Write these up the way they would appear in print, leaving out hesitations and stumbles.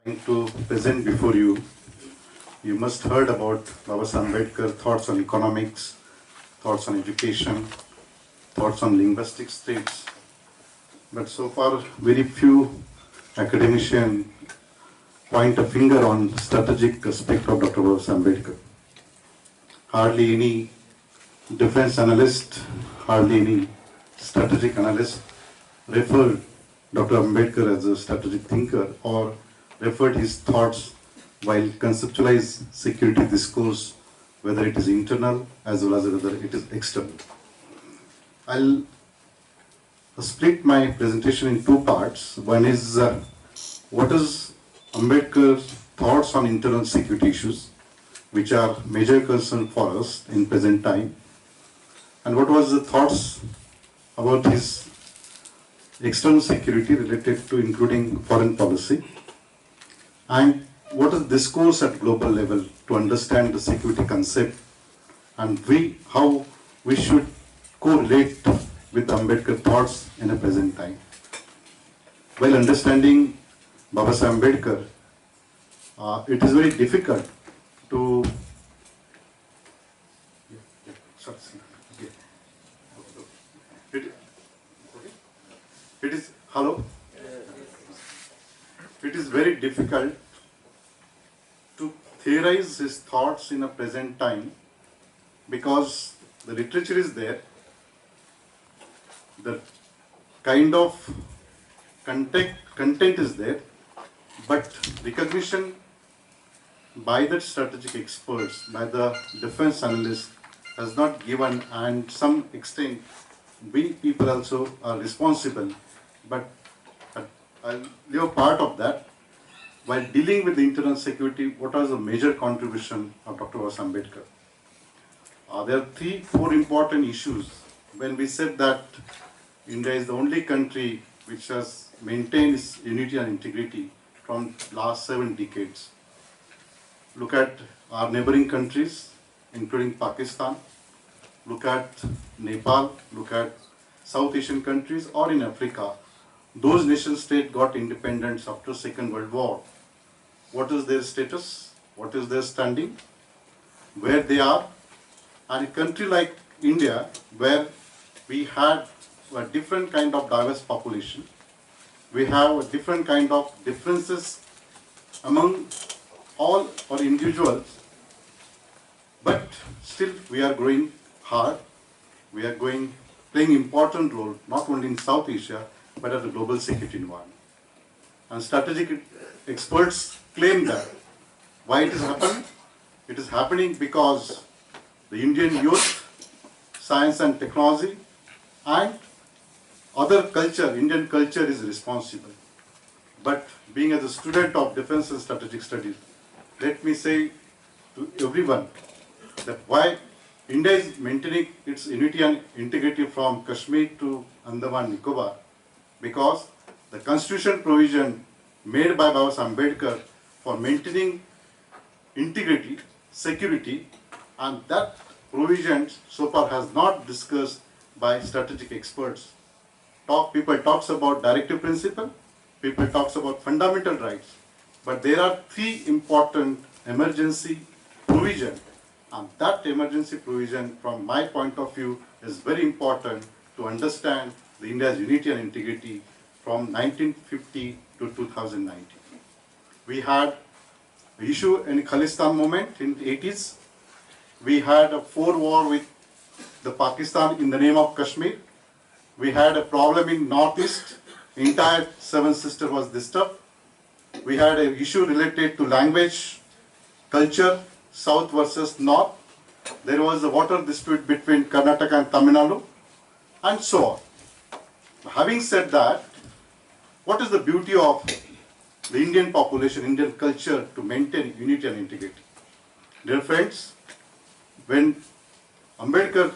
Trying to present before you, you must heard about Baba Ambedkar thoughts on economics, thoughts on education, thoughts on linguistic states. But so far, very few academicians point a finger on strategic aspect of Dr. Baba Ambedkar. Hardly any defense analyst, hardly any strategic analyst referred Dr. Ambedkar as a strategic thinker or referred his thoughts while conceptualize security discourse, whether it is internal as well as whether it is external. I'll split my presentation in two parts. One is what is Ambedkar's thoughts on internal security issues, which are major concern for us in present time, and what was the thoughts about his external security related to including foreign policy, and what is discourse at global level to understand the security concept, and how we should correlate with Ambedkar thoughts in a present time. While understanding Baba Ambedkar, it is very difficult to it is very difficult to theorize his thoughts in a present time because the literature is there, the kind of content is there, but recognition by the strategic experts, by the defense analysts has not given, and to some extent we people also are responsible, but I'll leave a part of that. While dealing with the internal security, what was the major contribution of Dr. Ambedkar? There are 4 important issues. When we said that India is the only country which has maintained its unity and integrity from last 7 decades. Look at our neighboring countries, including Pakistan. Look at Nepal, look at South Asian countries, or in Africa. Those nation states got independence after Second World War. What is their status? What is their standing? Where they are? And a country like India, where we had a different kind of diverse population, we have a different kind of differences among all our individuals, but still we are growing hard. We are playing important role not only in South Asia but at the global security environment. And strategic experts claim that. Why it is happening? It is happening because the Indian youth, science and technology, and other culture, Indian culture is responsible. But being as a student of defense and strategic studies, let me say to everyone that why India is maintaining its unity and integrity from Kashmir to Andaman Nicobar, because the constitution provision made by Baba Ambedkar for maintaining integrity, security, and that provision so far has not discussed by strategic experts. People talks about directive principle, people talks about fundamental rights, but there are 3 important emergency provision, and that emergency provision from my point of view is very important to understand the India's unity and integrity from 1950 to 2019. We had an issue in Khalistan movement in the 80s. We had a 4 war with the Pakistan in the name of Kashmir. We had a problem in Northeast. Entire 7 Sisters was disturbed. We had an issue related to language, culture, South versus North. There was a water dispute between Karnataka and Tamil Nadu, and so on. Having said that, what is the beauty of the Indian population, Indian culture to maintain unity and integrity? Dear friends, when Ambedkar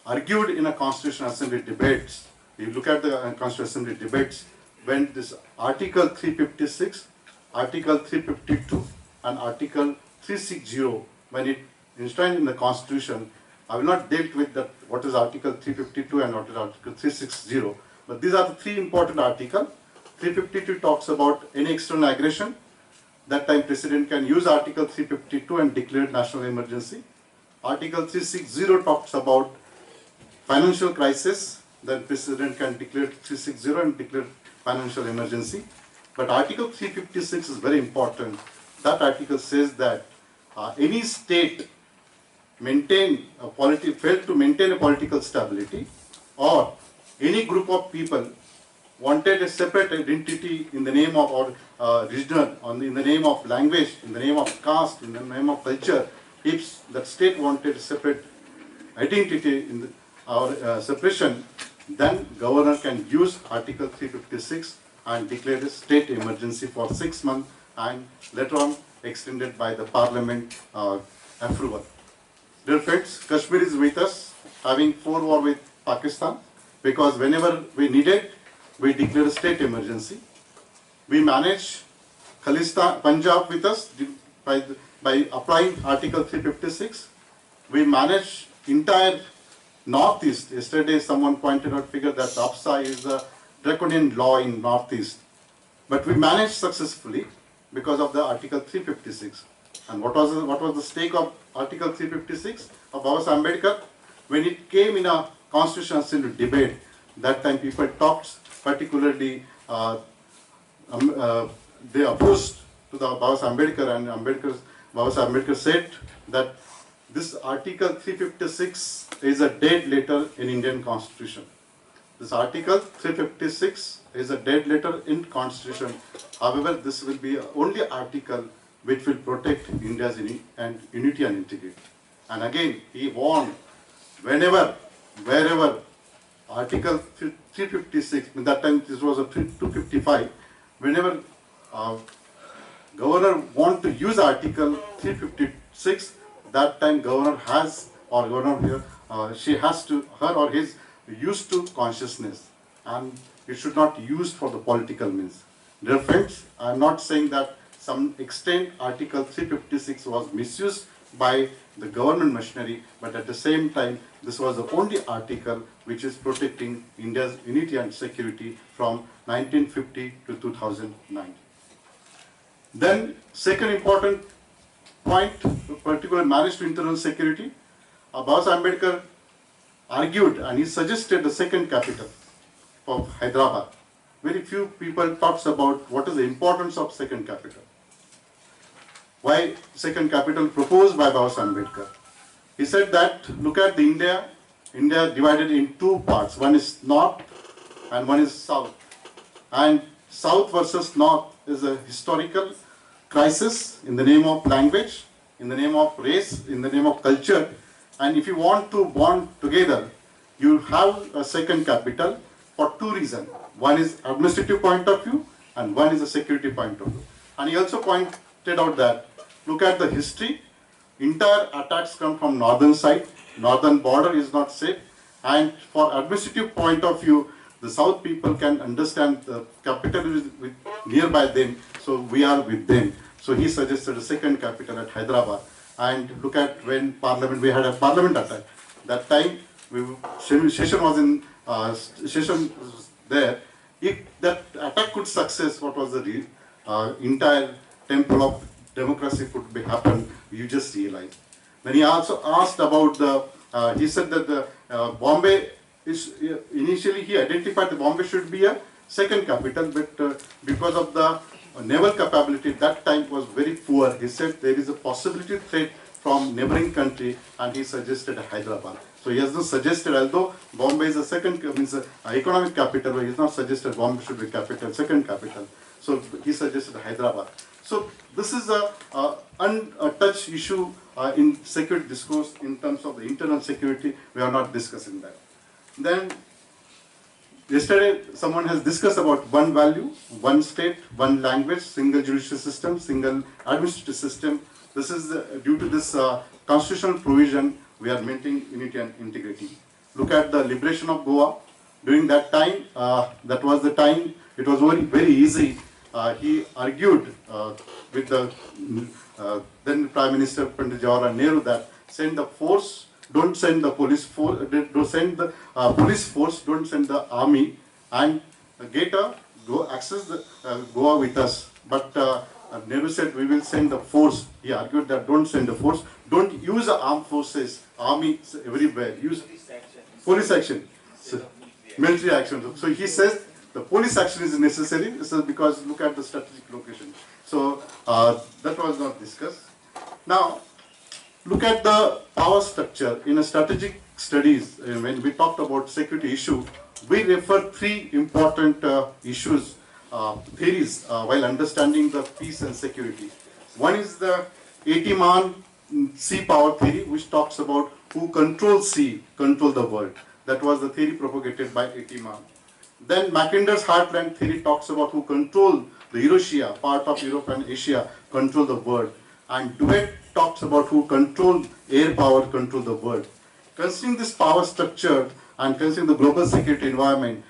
argued in a Constitutional Assembly debates, you look at the Constitutional Assembly debates, when this Article 356, Article 352 and Article 360, when it enshrined in the Constitution, I will not deal with that, what is Article 352 and what is Article 360, but these are the 3 important articles. 352 talks about any external aggression, That time President can use Article 352 and declare national emergency. Article 360 talks about financial crisis, then President can declare 360 and declare financial emergency. But Article 356 is very important. That article says that any state failed to maintain a political stability, or any group of people wanted a separate identity in the name of or regional, in the name of language, in the name of caste, in the name of culture, if that state wanted separate identity in the, or separation, then governor can use Article 356 and declare a state emergency for 6 months and later on extended by the parliament approval. Dear friends, Kashmir is with us, having 4 wars with Pakistan, because whenever we need it, we declare a state emergency. We manage Khalistan, Punjab with us by applying Article 356. We manage entire Northeast. Yesterday someone pointed out figure that APSA is a draconian law in Northeast. But we managed successfully because of the Article 356. And what was the stake of Article 356 of Baba Ambedkar? When it came in a constitutional debate, that time people talked, particularly they opposed to the Baba Ambedkar, and Baba Ambedkar said that this Article 356 is a dead letter in Indian Constitution. This Article 356 is a dead letter in Constitution. However, this will be only article which will protect India's unity and integrity. And again, he warned, wherever Article 356, at that time this was a 255, whenever governor want to use Article 356, that time governor has, or governor here, she has to, her or his, used to consciousness, and it should not use for the political means. Dear friends, I am not saying that some extent Article 356 was misused by the government machinery, but at the same time, this was the only article which is protecting India's unity and security from 1950 to 2009. Then, second important point, particular marriage to internal security, Baba Ambedkar argued and he suggested the second capital of Hyderabad. Very few people talks about what is the importance of second capital. Why second capital proposed by Baba Ambedkar? He said that look at the India divided in 2 parts. One is north and one is south. And south versus north is a historical crisis in the name of language, in the name of race, in the name of culture. And if you want to bond together, you have a second capital for 2 reasons. One is administrative point of view and one is a security point of view. And he also pointed out that look at the history, entire attacks come from northern side, northern border is not safe, and for administrative point of view, the south people can understand the capital is nearby them, so we are with them. So he suggested a second capital at Hyderabad. And look at when parliament, we had a parliament attack. That time, session was in, session was there. If that attack could success, what was the entire temple of democracy could be happen, you just realize. Then he also asked about the, he said that the Bombay is, initially he identified that Bombay should be a second capital, but because of the naval capability that time was very poor, he said there is a possibility threat from neighboring country, and he suggested Hyderabad. So he has not suggested, although Bombay is a second, means economic capital, but he has not suggested Bombay should be capital, second capital. So he suggested Hyderabad. So this is a untouched issue in security discourse in terms of the internal security. We are not discussing that. Then yesterday someone has discussed about one value, one state, one language, single judicial system, single administrative system. This is due to this constitutional provision we are maintaining unity and integrity. Look at the liberation of Goa. During that time, that was the time, it was very easy. He argued with the then Prime Minister Pandit Jawaharlal Nehru that send the force, don't send the police force, don't send the police force, don't send the army, and go access the Goa with us. But Nehru said, we will send the force. He argued that don't send the force. Don't use the armed forces, army everywhere. Use police action. So, military action. So he says the police action is necessary. This is because look at the strategic location. So that was not discussed. Now, look at the power structure in a strategic studies. When we talked about security issue, we refer three important issues, theories, while understanding the peace and security. One is the 80-man sea power theory, which talks about who controls sea, control the world. That was the theory propagated by 80-man. Then Macinder's heartland theory talks about who control the Eurasia, part of Europe and Asia, control the world. And Duet talks about who control air power, control the world. Considering this power structure and considering the global security environment,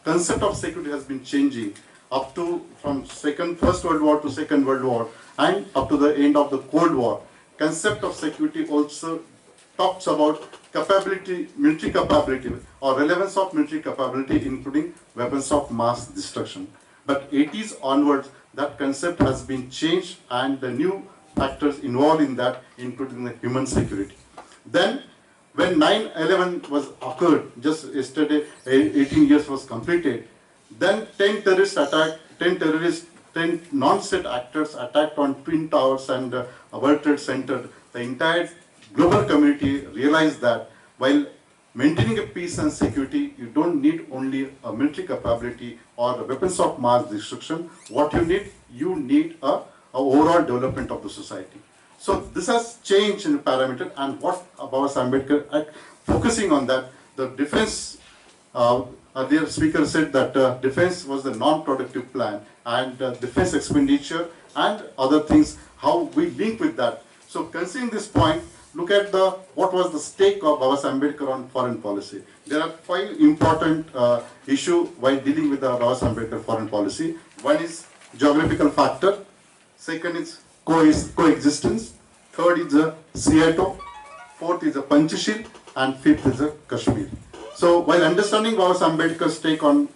concept of security has been changing up to from First World War to Second World War and up to the end of the Cold War. Concept of security also talks about capability, military capability or relevance of military capability, including weapons of mass destruction. But 80s onwards, that concept has been changed and the new factors involved in that, including the human security. Then, when 9/11 was occurred, just yesterday, 18 years was completed, then 10 non-state actors attacked on Twin Towers and World Trade Center. The entire global community realized that while maintaining a peace and security, you don't need only a military capability or weapons of mass destruction. What you need a overall development of the society. So this has changed in the parameter, and what about Ambedkar focusing on that, the defense, earlier speaker said that defense was the non-productive plan, and defense expenditure and other things, how we link with that. So considering this point, look at what was the stake of Baba Ambedkar on foreign policy. There are 5 important issues while dealing with the Baba Ambedkar foreign policy. One is geographical factor, second is coexistence, third is the Seattle, fourth is the Panchashil, and fifth is the Kashmir. So while understanding Baba Ambedkar's take on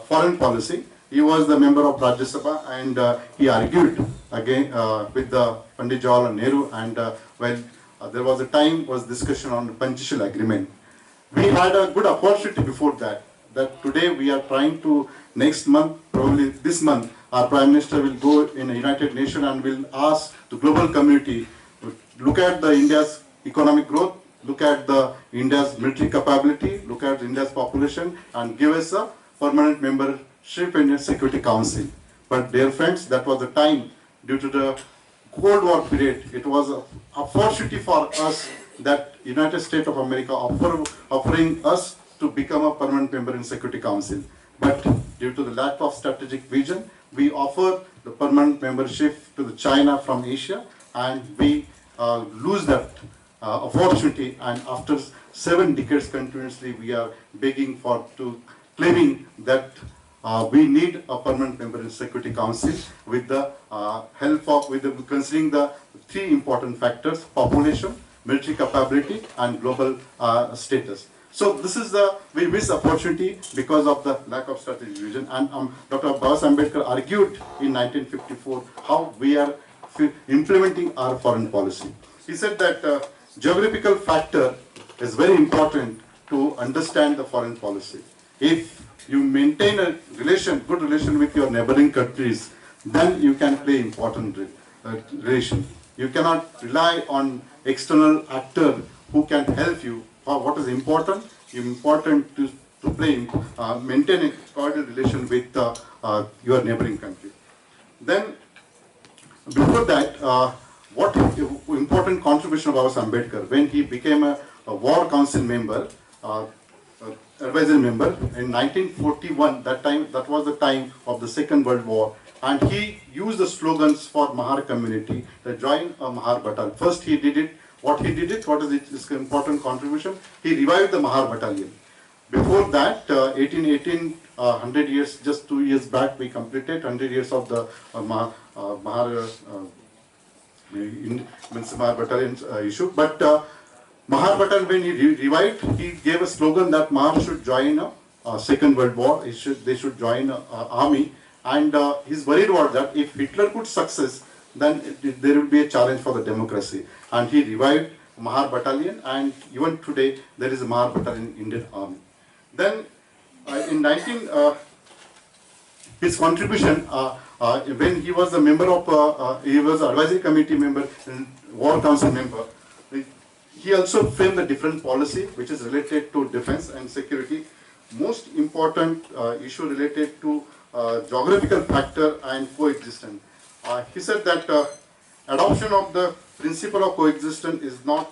foreign policy, he was the member of Rajya Sabha and he argued again with the Pandit Jawaharlal Nehru, and there was a discussion on the Panchashil agreement. We had a good opportunity before that today we are trying to, next month, probably this month, our Prime Minister will go in the United Nations and will ask the global community, look at the India's economic growth, look at the India's military capability, look at India's population, and give us a permanent membership in the Security Council. But dear friends, that was the time, due to the Cold War period, it was an opportunity for us that United States of America offering us to become a permanent member in Security Council. But due to the lack of strategic vision, we offer the permanent membership to the China from Asia, and we lose that opportunity. And after 7 decades continuously, we are begging claiming that we need a permanent member in Security Council with the help of, considering the 3 important factors: population, military capability, and global status. So this is we miss opportunity because of the lack of strategic vision. And Dr. Baba Ambedkar argued in 1954 how we are implementing our foreign policy. He said that geographical factor is very important to understand the foreign policy. If you maintain a good relation with your neighboring countries, then you can play important relation. You cannot rely on external actor who can help you. What is important? Important to maintain a cordial relation with your neighboring country. Then, before that, what important contribution of Baba Ambedkar when he became a War Council member, advisory member in 1941. That was the time of the Second World War, and he used the slogans for Mahar community to join a Mahar Battalion. First, he did it. What is his important contribution? He revived the Mahar Battalion. Before that, 1818, 100 years, just 2 years back, we completed 100 years of the Mahar Battalion issue. But Mahar Battalion, when he revived, he gave a slogan that Mahar should join a Second World War. They should join an army, And he's worried about that. If Hitler could success, then there will be a challenge for the democracy. And he revived Mahar Battalion, and even today there is a Mahar Battalion in Indian Army. Then in his contribution when he was a member of, he was an advisory committee member and war council member. He also framed a different policy which is related to defense and security. Most important issue related to geographical factor and coexistence. He said that adoption of the principle of coexistence is not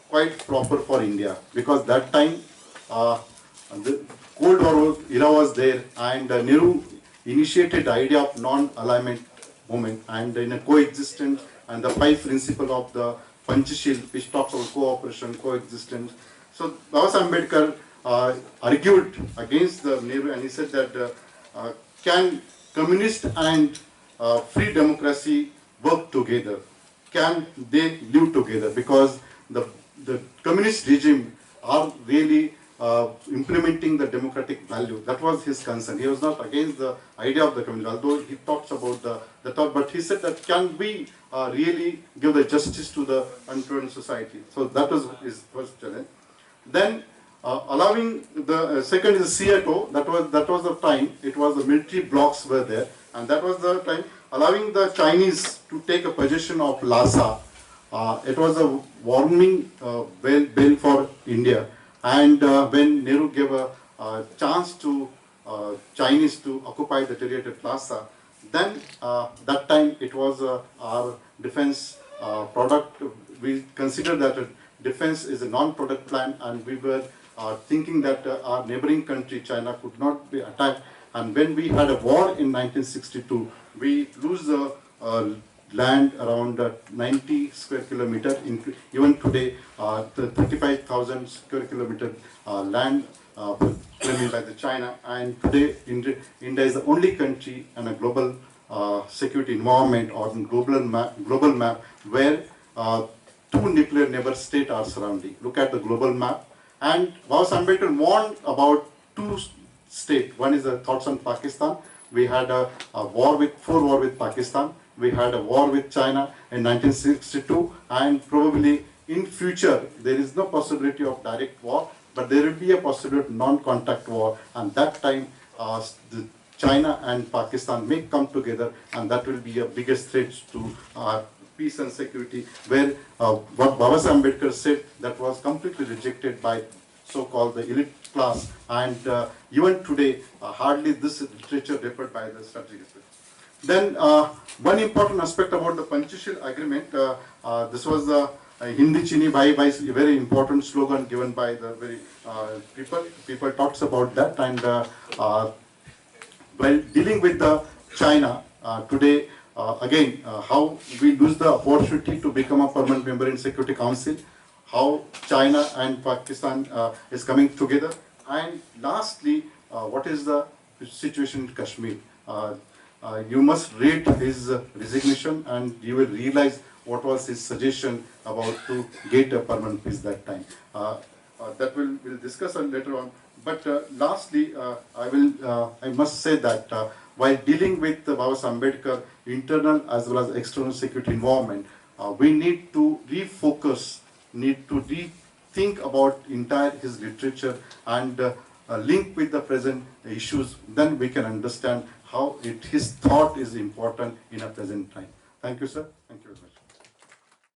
quite proper for India, because that time the Cold War era was there, and Nehru initiated the idea of non-alignment movement and in a coexistence, and the 5 principles of the Panchashil, which talks about cooperation, coexistence. So Baba Ambedkar argued against the Nehru, and he said that can communist and free democracy work together? Can they live together? Because the communist regime are really implementing the democratic value. That was his concern. He was not against the idea of the communist, although he talks about the thought, but he said that can we really give the justice to the unturned society? So that was his first challenge. Then allowing the second is CATO. That was the time. It was the military blocks were there, and that was the time allowing the Chinese to take a possession of Lhasa. It was a warming bell for India. And when Nehru gave a chance to Chinese to occupy the territory at Lhasa, then that time it was our defense product. We considered that defense is a non-product plan, and we were thinking that our neighboring country, China, could not be attacked. And when we had a war in 1962, we lose the land around 90 square kilometer. Even today, the 35,000 square kilometer land claimed by the China. And today, India is the only country in a global security environment or in global map where 2 nuclear neighbor states are surrounding. Look at the global map. And Baba Ambedkar warned about 2 states. One is the thoughts on Pakistan. We had a war with Pakistan. We had a war with China in 1962, and probably in future there is no possibility of direct war, but there will be a possibility of non-contact war, and that time China and Pakistan may come together, and that will be a biggest threat to peace and security, where what Baba Ambedkar said, that was completely rejected by so-called the elite class, and even today hardly this literature referred by the strategic. Then one important aspect about the Panchashil agreement, this was the Hindi Chini Bhai Bhai, a very important slogan given by the very people talks about that. And while dealing with the China today, again, how we lose the opportunity to become a permanent member in Security Council, how China and Pakistan is coming together, and lastly, what is the situation in Kashmir. You must read his resignation, and you will realize what was his suggestion about to get a permanent peace that time. That we'll discuss later on. But lastly, I must say that while dealing with Baba Ambedkar internal as well as external security environment, we need to refocus, need to rethink about entire his literature and link with the present issues. Then we can understand how his thought is important in a present time. Thank you, sir. Thank you very much.